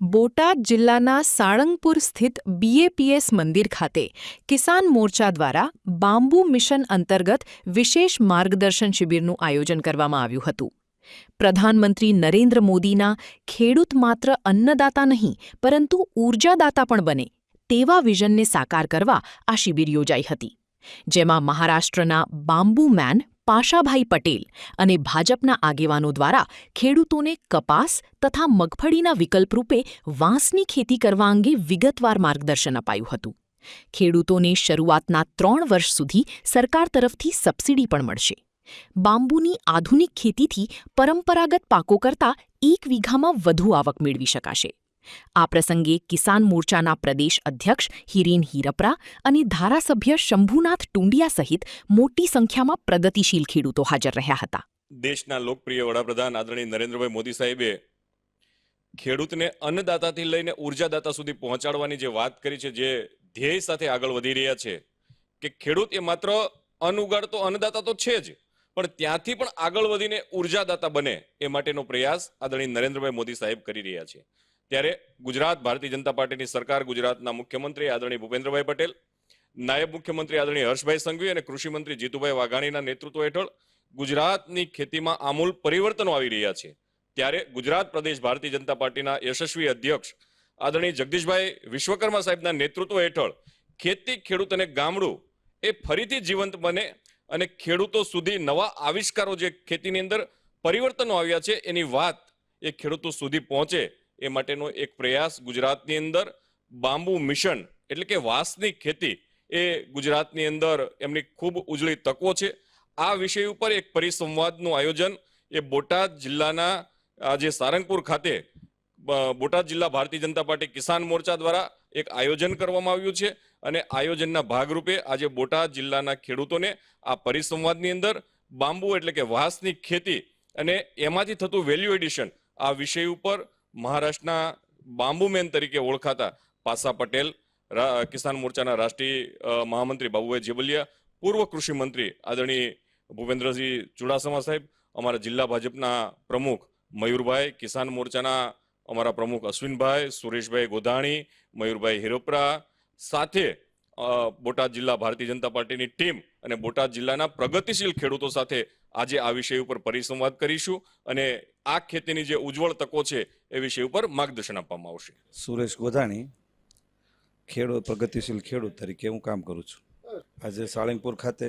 બોટાદ જિલ્લાના સાળંગપુર સ્થિત બીએપીએસ મંદિર ખાતે કિસાન મોરચા દ્વારા બાંબુ મિશન અંતર્ગત વિશેષ માર્ગદર્શન શિબિરનું આયોજન કરવામાં આવ્યું હતું. પ્રધાનમંત્રી નરેન્દ્ર મોદીના ખેડૂત માત્ર અન્નદાતા નહીં પરંતુ ઊર્જાદાતા પણ બને તેવા વિઝનને સાકાર કરવા આ શિબિર યોજાઈ હતી, જેમાં મહારાષ્ટ્રના બાંબુ મેન પાશાભાઈ પટેલ અને ભાજપના આગેવાનો દ્વારા ખેડૂતોને કપાસ તથા મગફળીના વિકલ્પ રૂપે વાંસની ખેતી કરવા અંગે વિગતવાર માર્ગદર્શન અપાયું હતું. ખેડૂતોને શરૂઆતના 3 વર્ષ સુધી સરકાર તરફથી સબસિડી પણ મળશે. બાંબુની આધુનિક ખેતીથી પરંપરાગત પાકો કરતાં 1 વીઘામાં વધુ આવક મેળવી શકાશે. આ પ્રસંગે કિસાન મોરચાના પ્રદેશ અધ્યક્ષ હિરેન હિરપરા અને ધારાસભ્ય શંભુનાથ ટુંડિયા સહિત મોટી સંખ્યામાં પ્રગતિશીલ ખેડૂતો હાજર રહ્યા હતા. દેશના લોકપ્રિય વડાપ્રધાન આદરણીય નરેન્દ્રભાઈ મોદી સાહેબે ખેડૂતને અન્નદાતાથી લઈને ઉર્જાદાતા સુધી પહોંચાડવાની જે વાત કરી છે, જે ધ્યેય સાથે આગળ વધી રહ્યા છે કે ખેડૂત એ માત્ર અન્ન ઉગાડતો અન્નદાતા તો છે જ, પણ ત્યાંથી પણ આગળ વધીને ઉર્જાદાતા બને એ માટેનો પ્રયાસ આદરણીય નરેન્દ્રભાઈ મોદી સાહેબ કરી રહ્યા છે. ત્યારે ગુજરાત ભારતીય જનતા પાર્ટીની સરકાર, ગુજરાતના મુખ્યમંત્રી આદરણીય ભૂપેન્દ્રભાઈ પટેલ, નાયબ મુખ્યમંત્રી આદરણીય હર્ષભાઈ સંઘવી અને કૃષિમંત્રી જીતુભાઈ વાઘાણીના નેતૃત્વ હેઠળ ગુજરાતની ખેતીમાં આમૂલ પરિવર્તનો આવી રહ્યા છે. ત્યારે ગુજરાત પ્રદેશ ભારતીય જનતા પાર્ટીના યશસ્વી અધ્યક્ષ આદરણીય જગદીશભાઈ વિશ્વકર્મા સાહેબના નેતૃત્વ હેઠળ ખેતી, ખેડૂત અને ગામડું એ ફરીથી જીવંત બને અને ખેડૂતો સુધી નવા આવિષ્કારો જે ખેતીની અંદર પરિવર્તનો આવ્યા છે એની વાત એ ખેડૂતો સુધી પહોંચે એ માટેનો એક પ્રયાસ ગુજરાતની અંદર બાંબુ મિશન એટલે કે વાંસની ખેતી એ ગુજરાતની અંદર એમની ખૂબ ઉજળી તકો છે. આ વિષય ઉપર એક પરિસંવાદનું આયોજન એ બોટાદ જિલ્લાના આજે સારંગપુર ખાતે બોટાદ જિલ્લા ભારતીય જનતા પાર્ટી કિસાન મોરચા દ્વારા એક આયોજન કરવામાં આવ્યું છે અને આયોજનના ભાગરૂપે આજે બોટાદ જિલ્લાના ખેડૂતોને આ પરિસંવાદની અંદર બાંબુ એટલે કે વાંસની ખેતી અને એમાંથી થતું વેલ્યુ એડિશન આ વિષય ઉપર મહારાષ્ટ્રના બાંબુમેન તરીકે ઓળખાતા પાસા પટેલ, કિસાન મોરચાના રાષ્ટ્રીય મહામંત્રી બાબુભાઈ જેબલિયા, પૂર્વ કૃષિ મંત્રી આદરણીય ભૂપેન્દ્રસિંહ ચુડાસમા સાહેબ, અમારા જિલ્લા ભાજપના પ્રમુખ મયુરભાઈ, કિસાન મોરચાના અમારા પ્રમુખ અશ્વિનભાઈ, સુરેશભાઈ ગોધાણી, મયુરભાઈ હિરોપરા સાથે બોટાદ જિલ્લા ભારતીય જનતા પાર્ટીની ટીમ અને બોટાદ જિલ્લાના પ્રગતિશીલ ખેડૂતો સાથે આજે આ વિષય ઉપર પરિસંવાદ કરીશું અને આ ખેતીની જે ઉજ્જવળ તકો છે એ વિષય ઉપર માર્ગદર્શન આપવામાં આવશે. સુરેશ ગોધાણી, પ્રગતિશીલ ખેડૂત તરીકે હું કામ કરું છું. આજે સાળંગપુર ખાતે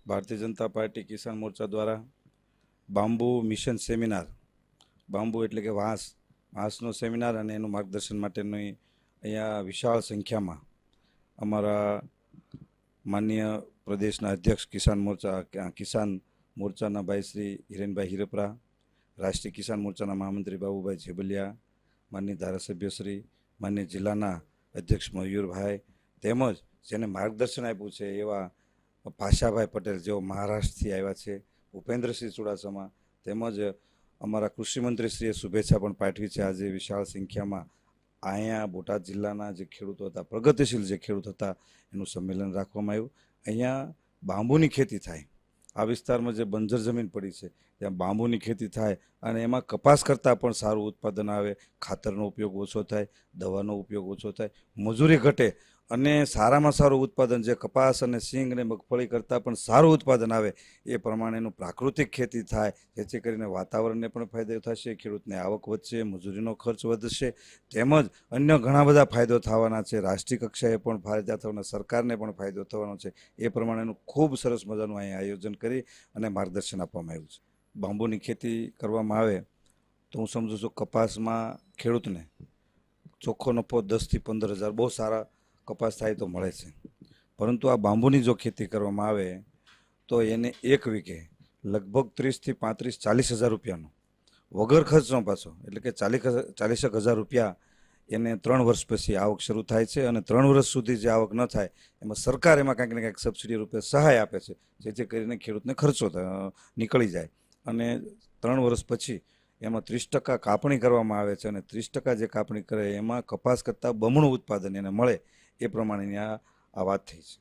ભારતીય જનતા પાર્ટી કિસાન મોરચા દ્વારા બાંબુ મિશન સેમિનાર, બાંબુ એટલે કે વાંસનો સેમિનાર અને એનું માર્ગદર્શન માટેની અહીંયા વિશાળ સંખ્યામાં અમારા માનનીય પ્રદેશના અધ્યક્ષ કિસાન મોરચાના ભાઈ શ્રી હિરેનભાઈ હિરપરા, રાષ્ટ્રીય કિસાન મોરચાના મહામંત્રી બાબુભાઈ જેબલિયા, માનનીય ધારાસભ્યશ્રી, માનનીય જિલ્લાના અધ્યક્ષ મયુરભાઈ, તેમજ જેને માર્ગદર્શન આપ્યું છે એવા પાશાભાઈ પટેલ જેઓ મહારાષ્ટ્રથી આવ્યા છે, ભૂપેન્દ્રસિંહ ચુડાસમા, તેમજ અમારા કૃષિમંત્રીશ્રીએ શુભેચ્છા પણ પાઠવી છે. આજે વિશાળ સંખ્યામાં અહીંયા બોટાદ જિલ્લાના જે ખેડૂતો હતા, પ્રગતિશીલ જે ખેડૂત હતા, એનું સંમેલન રાખવામાં આવ્યું. અહીંયા બાંબુની ખેતી થાય, આ વિસ્તારમાં જે બંજર જમીન પડી છે ત્યાં બાંબુની ખેતી થાય અને એમાં કપાસ કરતાં પણ સારું ઉત્પાદન આવે, ખાતરનો ઉપયોગ ઓછો થાય, દવાનો ઉપયોગ ઓછો થાય, મજૂરી ઘટે અને સારામાં સારું ઉત્પાદન જે કપાસ અને સિંગ અને મગફળી કરતાં પણ સારું ઉત્પાદન આવે એ પ્રમાણેનું પ્રાકૃતિક ખેતી થાય, જેથી કરીને વાતાવરણને પણ ફાયદો થશે, ખેડૂતને આવક વધશે, મજૂરીનો ખર્ચ વધશે, તેમજ અન્ય ઘણા બધા ફાયદો થવાના છે. રાષ્ટ્રીય કક્ષાએ પણ ફાયદા થવાના, સરકારને પણ ફાયદો થવાનો છે. એ પ્રમાણેનું ખૂબ સરસ મજાનું અહીંયા આયોજન કરી અને માર્ગદર્શન આપવામાં આવ્યું છે. બાંબુની ખેતી કરવામાં આવે તો હું સમજુ છું કપાસમાં ખેડૂતને ચોખ્ખો નફો 10,000 થી 15,000 બહુ સારા કપાસ થાય તો મળે છે. પરંતુ આ બાંબુની જો ખેતી કરવામાં આવે તો એને 1 વીઘે લગભગ 30,000 થી 40,000 રૂપિયાનો વગર ખર્ચનો પાછો એટલે કે 40,000 રૂપિયા એને 3 વર્ષ પછી આવક શરૂ થાય છે અને 3 વર્ષ સુધી જે આવક ન થાય એમાં સરકાર એમાં કંઈક ને કંઈક સબસિડી રૂપે સહાય આપે છે, જેથી કરીને ખેડૂતને ખર્ચો નીકળી જાય અને 3 વર્ષ પછી એમાં 30% કાપણી કરવામાં આવે છે અને 30% જે કાપણી કરે એમાં કપાસ કરતાં બમણું ઉત્પાદન એને મળે એ પ્રમાણેની આ વાત થઈ છે.